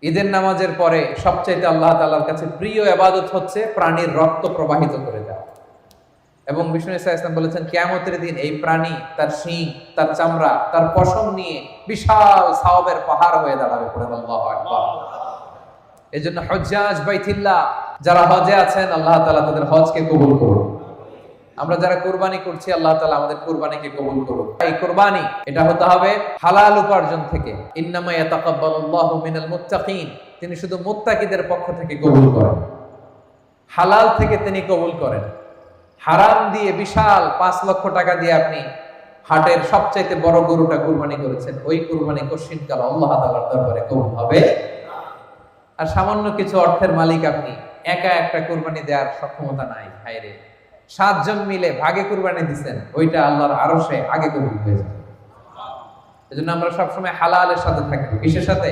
ঈদের নামাজের পরে সবচাইতে আল্লাহ তাআলার কাছে প্রিয় ইবাদত হচ্ছে প্রাণীর রক্ত প্রবাহিত করে দেওয়া। এবং বিষ্ণু ইসা ইসলাম বলেছেন কিয়ামতের দিন এই প্রাণী তার শিং, তার চামড়া, তার পশম নিয়ে বিশাল সওয়াবের পাহাড় হয়ে দাঁড়াবে। পড়েন আল্লাহু আকবার। এজন্য হজ্জাজ বাইতুল্লাহ যারা হজে আছেন আল্লাহ তাআলা তাদের হজকে কবুল করুন। আমরা যারা কুরবানি করছি আল্লাহ তাআলা আমাদের কুরবানিকে কবুল করুন। এই কুরবানি এটা হতে হবে হালাল উপার্জন থেকে। ইন্নামা ইয়াতাকাব্বালুল্লাহু মিনাল মুত্তাকিন, তিনি শুধু মুত্তাকিদের পক্ষ থেকে কবুল করেন, হালাল থেকে তিনি কবুল করেন। হারাম দিয়ে বিশাল 5 লক্ষ টাকা দিয়ে আপনি হাটের সবচাইতে বড় গরুটা কুরবানি করেছেন, ওই কুরবানি কশিনকাল আল্লাহ তাআলার দরবারে কবুল হবে। আর সামান্য কিছু অর্থের মালিক আপনি, একা একটা কুরবানি দেওয়ার সক্ষমতা নাই, হায়রে 7 জন মিলে ভাগে কুরবানি দিবেন, ওইটা আল্লাহর আরশে আগে কবুল হয়ে যাবে। এজন্য আমরা সবসময় হালালের সাথে থাকি। কিসের সাথে?